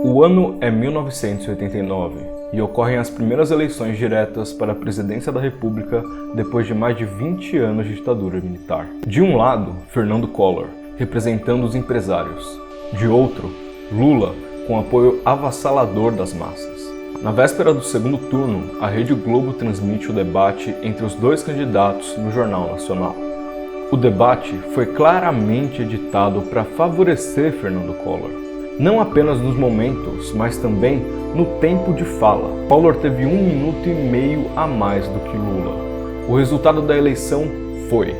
O ano é 1989 e ocorrem as primeiras eleições diretas para a presidência da República depois de mais de 20 anos de ditadura militar. De um lado, Fernando Collor, representando os empresários. De outro, Lula, com apoio avassalador das massas. Na véspera do segundo turno, a Rede Globo transmite o debate entre os dois candidatos no Jornal Nacional. O debate foi claramente editado para favorecer Fernando Collor. Não apenas nos momentos, mas também no tempo de fala. Collor teve 1 minuto e meio a mais do que Lula. O resultado da eleição foi: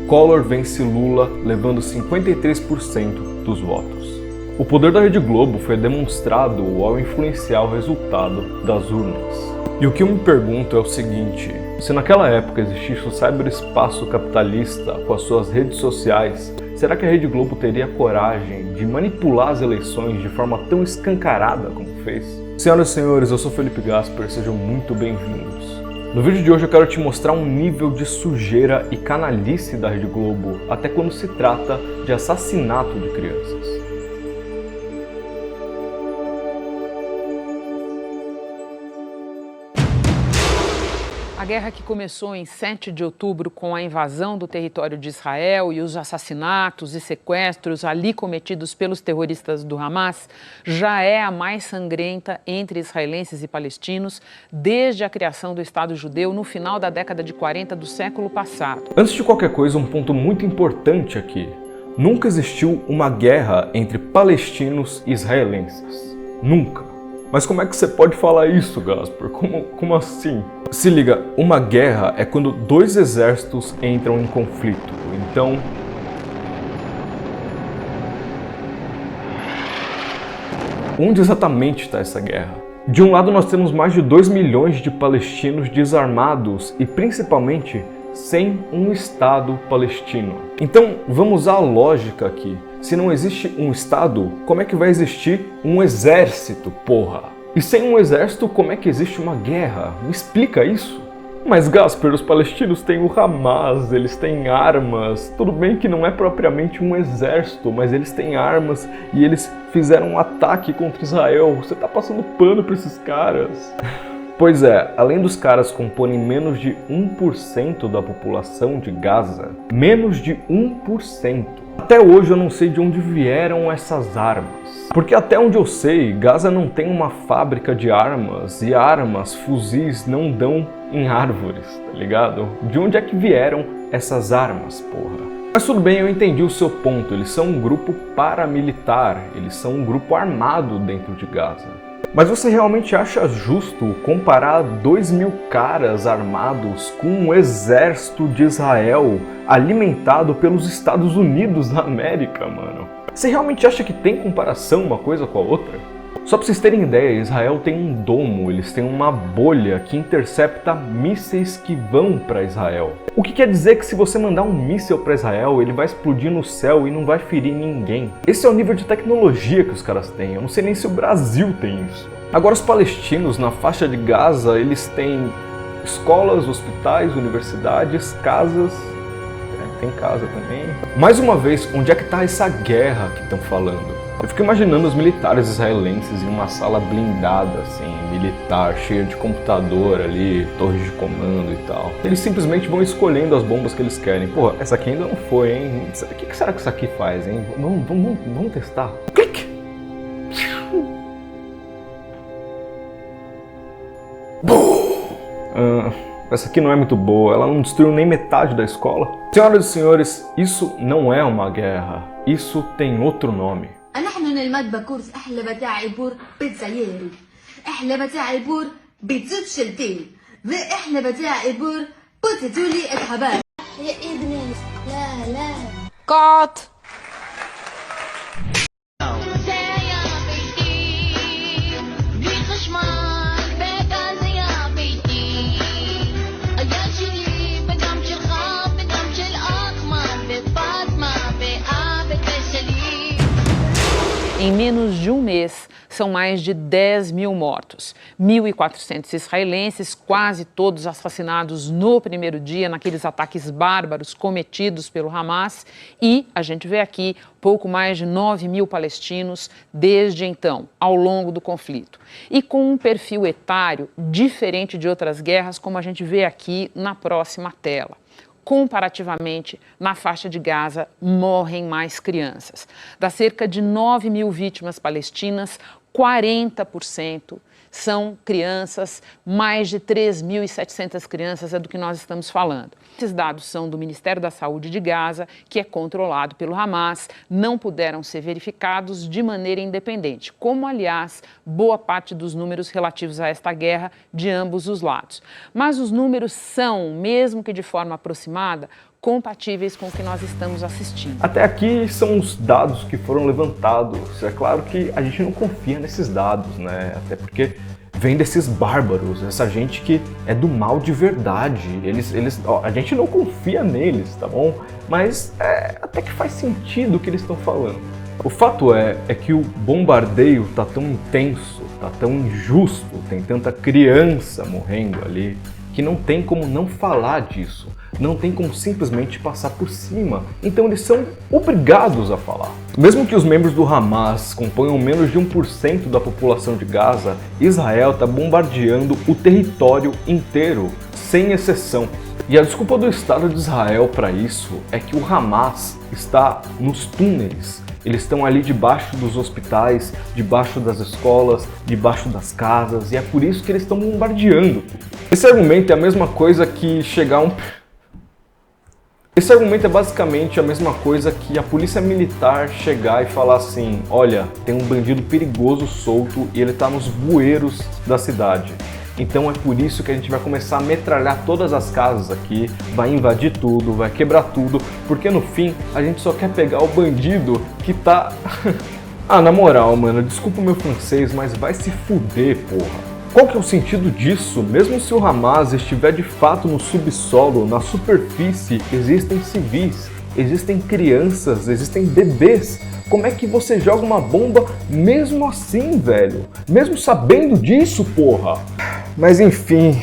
Collor vence Lula, levando 53% dos votos. O poder da Rede Globo foi demonstrado ao influenciar o resultado das urnas. E o que eu me pergunto é o seguinte: se naquela época existisse o cyberespaço capitalista com as suas redes sociais, será que a Rede Globo teria coragem de manipular as eleições de forma tão escancarada como fez? Senhoras e senhores, eu sou Felipe Gasper, sejam muito bem-vindos. No vídeo de hoje eu quero te mostrar um nível de sujeira e canalice da Rede Globo, até quando se trata de assassinato de crianças. A guerra que começou em 7 de outubro com a invasão do território de Israel e os assassinatos e sequestros ali cometidos pelos terroristas do Hamas já é a mais sangrenta entre israelenses e palestinos desde a criação do Estado judeu no final da década de 40 do século passado. Antes de qualquer coisa, um ponto muito importante aqui. Nunca existiu uma guerra entre palestinos e israelenses. Nunca. Mas como é que você pode falar isso, Gasper? Como assim? Se liga, uma guerra é quando dois exércitos entram em conflito. Então, onde exatamente está essa guerra? De um lado nós temos mais de 2 milhões de palestinos desarmados e principalmente sem um Estado palestino. Então, vamos usar a lógica aqui. Se não existe um Estado, como é que vai existir um exército, porra? E sem um exército, como é que existe uma guerra? Me explica isso. Mas Gasper, os palestinos têm o Hamas, eles têm armas. Tudo bem que não é propriamente um exército, mas eles têm armas e eles fizeram um ataque contra Israel. Você tá passando pano pra esses caras. Pois é, além dos caras comporem menos de 1% da população de Gaza, menos de 1%. Até hoje eu não sei de onde vieram essas armas. Porque até onde eu sei, Gaza não tem uma fábrica de armas e armas, fuzis não dão em árvores, tá ligado? De onde é que vieram essas armas, porra? Mas tudo bem, eu entendi o seu ponto. Eles são um grupo paramilitar, eles são um grupo armado dentro de Gaza. Mas você realmente acha justo comparar 2.000 caras armados com um exército de Israel alimentado pelos Estados Unidos da América, mano? Você realmente acha que tem comparação uma coisa com a outra? Só pra vocês terem ideia, Israel tem um domo, eles têm uma bolha que intercepta mísseis que vão para Israel. O que quer dizer que se você mandar um míssil para Israel, ele vai explodir no céu e não vai ferir ninguém. Esse é o nível de tecnologia que os caras têm, eu não sei nem se o Brasil tem isso. Agora os palestinos na faixa de Gaza, eles têm escolas, hospitais, universidades, casas... tem casa também. Mais uma vez, onde é que tá essa guerra que estão falando? Eu fico imaginando os militares israelenses em uma sala blindada, assim, militar, cheia de computador ali, torres de comando e tal. Eles simplesmente vão escolhendo as bombas que eles querem. Porra, essa aqui ainda não foi, hein? O que será que isso aqui faz, hein? Vamos testar. Clique! Essa aqui não é muito boa, ela não destruiu nem metade da escola. Senhoras e senhores, isso não é uma guerra, isso tem outro nome. نحن نلمد بكورس احلى بتاع البور بتزيري احلى بتاع البور بتزيد شلتين احلى بتاع البور بتزولي الحباب يا ابني لا Cut! Em menos de um mês, são mais de 10 mil mortos. 1.400 israelenses, quase todos assassinados no primeiro dia, naqueles ataques bárbaros cometidos pelo Hamas. E a gente vê aqui pouco mais de 9 mil palestinos desde então, ao longo do conflito. E com um perfil etário diferente de outras guerras, como a gente vê aqui na próxima tela. Comparativamente, na faixa de Gaza, morrem mais crianças. Das cerca de 9 mil vítimas palestinas, 40% são crianças, mais de 3.700 crianças é do que nós estamos falando. Esses dados são do Ministério da Saúde de Gaza, que é controlado pelo Hamas, não puderam ser verificados de maneira independente, como, aliás, boa parte dos números relativos a esta guerra de ambos os lados. Mas os números são, mesmo que de forma aproximada, compatíveis com o que nós estamos assistindo. Até aqui são os dados que foram levantados. É claro que a gente não confia nesses dados, né? Até porque vem desses bárbaros, essa gente que é do mal de verdade. A gente não confia neles, tá bom? Mas até que faz sentido o que eles estão falando. O fato é que o bombardeio tá tão intenso, tá tão injusto, tem tanta criança morrendo ali, que não tem como não falar disso, não tem como simplesmente passar por cima. Então eles são obrigados a falar. Mesmo que os membros do Hamas componham menos de 1% da população de Gaza, Israel está bombardeando o território inteiro, sem exceção. E a desculpa do Estado de Israel para isso é que o Hamas está nos túneis. Eles estão ali debaixo dos hospitais, debaixo das escolas, debaixo das casas, e é por isso que eles estão bombardeando. Esse argumento é a mesma coisa que Esse argumento é basicamente a mesma coisa que a polícia militar chegar e falar assim: olha, tem um bandido perigoso solto e ele está nos bueiros da cidade. Então é por isso que a gente vai começar a metralhar todas as casas aqui, vai invadir tudo, vai quebrar tudo, porque no fim a gente só quer pegar o bandido que tá... Ah, na moral, mano, desculpa o meu francês, mas vai se fuder, porra. Qual que é o sentido disso? Mesmo se o Hamas estiver de fato no subsolo, na superfície, existem civis, existem crianças, existem bebês. Como é que você joga uma bomba mesmo assim, velho? Mesmo sabendo disso, porra? Mas enfim,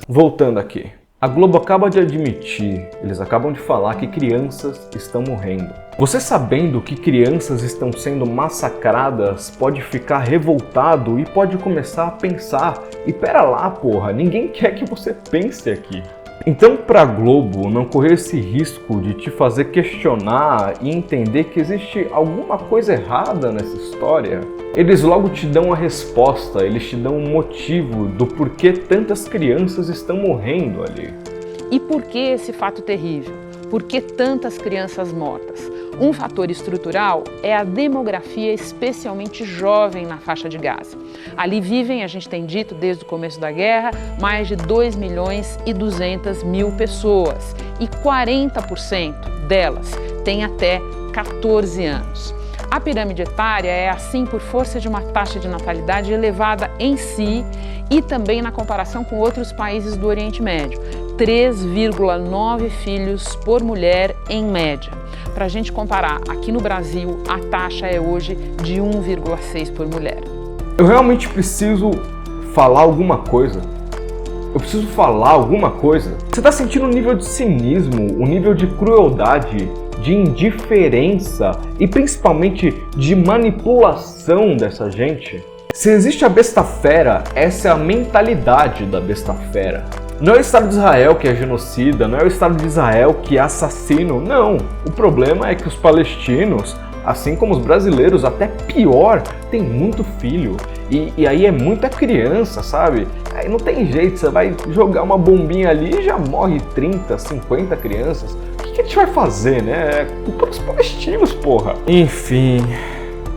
voltando aqui. A Globo acaba de admitir, eles acabam de falar que crianças estão morrendo. Você sabendo que crianças estão sendo massacradas pode ficar revoltado e pode começar a pensar: e pera lá, porra, ninguém quer que você pense aqui. Então, pra Globo não correr esse risco de te fazer questionar e entender que existe alguma coisa errada nessa história, eles logo te dão a resposta, eles te dão um motivo do porquê tantas crianças estão morrendo ali. E por que esse fato terrível? Por que tantas crianças mortas? Um fator estrutural é a demografia, especialmente jovem, na faixa de Gaza. Ali vivem, a gente tem dito desde o começo da guerra, mais de 2.200.000 pessoas e 40% delas têm até 14 anos. A pirâmide etária é assim por força de uma taxa de natalidade elevada em si e também na comparação com outros países do Oriente Médio. 3,9 filhos por mulher em média. Para a gente comparar, aqui no Brasil, a taxa é hoje de 1,6 por mulher. Eu realmente preciso falar alguma coisa. Eu preciso falar alguma coisa. Você está sentindo o nível de cinismo, o nível de crueldade, de indiferença e principalmente de manipulação dessa gente? Se existe a besta fera, essa é a mentalidade da besta fera. Não é o Estado de Israel que é genocida, não é o Estado de Israel que é assassino, não. O problema é que os palestinos, assim como os brasileiros, até pior, tem muito filho. E aí é muita criança, sabe? Aí não tem jeito, você vai jogar uma bombinha ali e já morre 30, 50 crianças. O que a gente vai fazer, né? É culpa dos palestinos, porra. Enfim,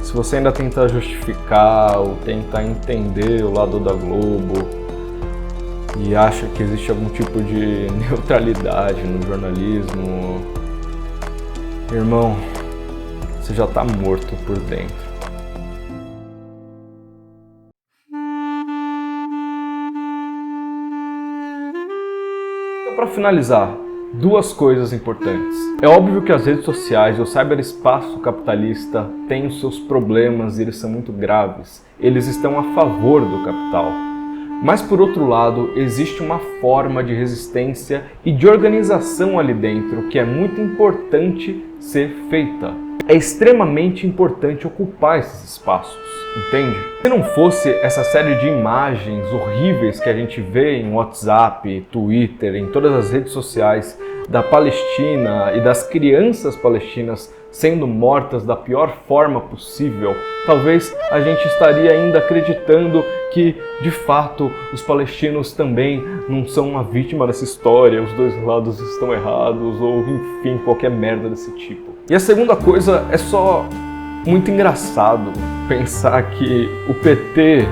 se você ainda tentar justificar ou tentar entender o lado da Globo e acha que existe algum tipo de neutralidade no jornalismo, irmão, você já tá morto por dentro. Então, para finalizar, Duas coisas importantes. É óbvio que as redes sociais e o cyberespaço capitalista têm os seus problemas e eles são muito graves. Eles estão a favor do capital. Mas por outro lado, existe uma forma de resistência e de organização ali dentro que é muito importante ser feita. É extremamente importante ocupar esses espaços, entende? Se não fosse essa série de imagens horríveis que a gente vê em WhatsApp, Twitter, em todas as redes sociais da Palestina e das crianças palestinas sendo mortas da pior forma possível, talvez a gente estaria ainda acreditando que, de fato, os palestinos também não são uma vítima dessa história, os dois lados estão errados, ou enfim, qualquer merda desse tipo. E a segunda coisa é só muito engraçado pensar que o PT,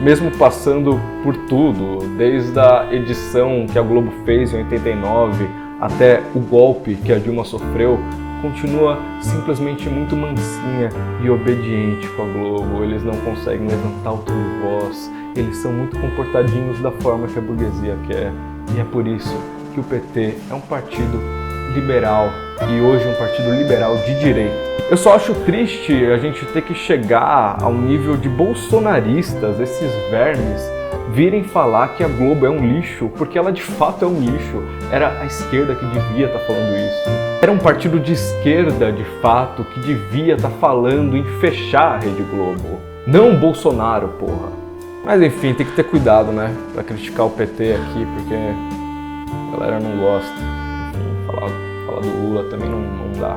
mesmo passando por tudo, desde a edição que a Globo fez em 89 até o golpe que a Dilma sofreu, continua simplesmente muito mansinha e obediente com a Globo. Eles não conseguem levantar o tom de voz, eles são muito comportadinhos da forma que a burguesia quer. E é por isso que o PT é um partido liberal e hoje um partido liberal de direita. Eu só acho triste a gente ter que chegar ao nível de bolsonaristas, esses vermes, virem falar que a Globo é um lixo, porque ela de fato é um lixo. Era a esquerda que devia estar falando isso. Era um partido de esquerda, de fato, que devia estar falando em fechar a Rede Globo. Não Bolsonaro, porra. Mas enfim, tem que ter cuidado, né? Pra criticar o PT aqui, porque a galera não gosta. Enfim, falar do Lula também não dá.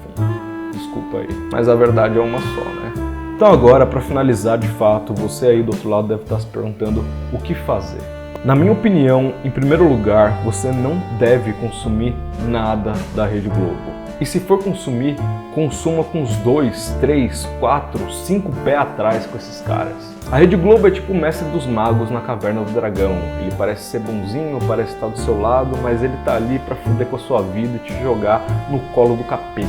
Enfim, desculpa aí. Mas a verdade é uma só, né? Então agora, para finalizar de fato, você aí do outro lado deve estar se perguntando o que fazer. Na minha opinião, em primeiro lugar, você não deve consumir nada da Rede Globo. E se for consumir, consuma com os 2, 3, 4, 5 pés atrás com esses caras. A Rede Globo é tipo o mestre dos magos na caverna do dragão. Ele parece ser bonzinho, parece estar do seu lado, mas ele tá ali pra fuder com a sua vida e te jogar no colo do capeta.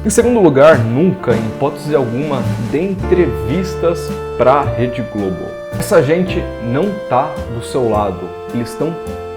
Em segundo lugar, nunca, em hipótese alguma, dê entrevistas pra Rede Globo. Essa gente não tá do seu lado, eles estão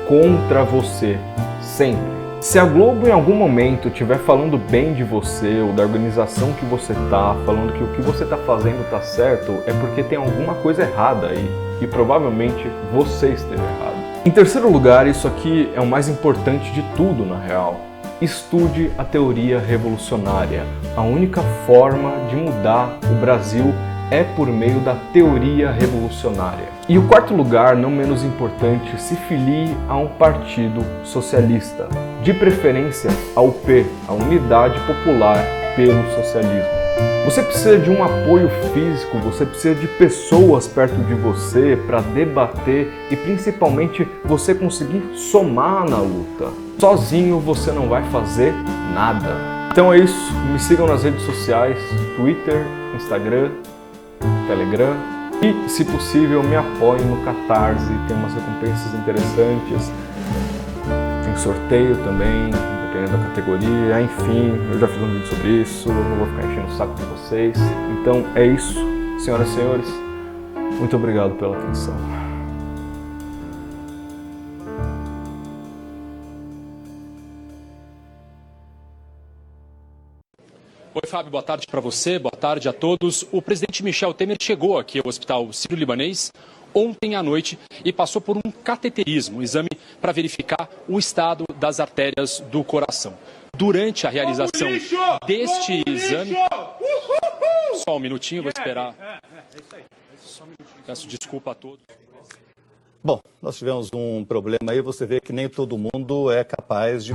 contra você, sempre. Se a Globo em algum momento estiver falando bem de você ou da organização que você tá, falando que o que você tá fazendo tá certo, é porque tem alguma coisa errada aí, e provavelmente você esteja errado. Em terceiro lugar, isso aqui é o mais importante de tudo na real. Estude a teoria revolucionária. A única forma de mudar o Brasil é por meio da teoria revolucionária. E o quarto lugar, não menos importante, se filie a um partido socialista, de preferência a UP, a Unidade Popular pelo Socialismo. Você precisa de um apoio físico, você precisa de pessoas perto de você para debater e principalmente você conseguir somar na luta. Sozinho você não vai fazer nada. Então é isso, me sigam nas redes sociais, Twitter, Instagram, Telegram e, se possível, me apoiem no Catarse, tem umas recompensas interessantes, tem sorteio também, dependendo da categoria, enfim, eu já fiz um vídeo sobre isso, não vou ficar enchendo o saco de vocês. Então é isso, senhoras e senhores, muito obrigado pela atenção. Oi, Fábio, boa tarde para você, boa tarde a todos. O presidente Michel Temer chegou aqui ao Hospital Sírio-Libanês ontem à noite e passou por um cateterismo, um exame para verificar o estado das artérias do coração. Durante a realização deste exame... Só um minutinho, vou esperar. Peço desculpa a todos. Bom, nós tivemos um problema aí, você vê que nem todo mundo é capaz de...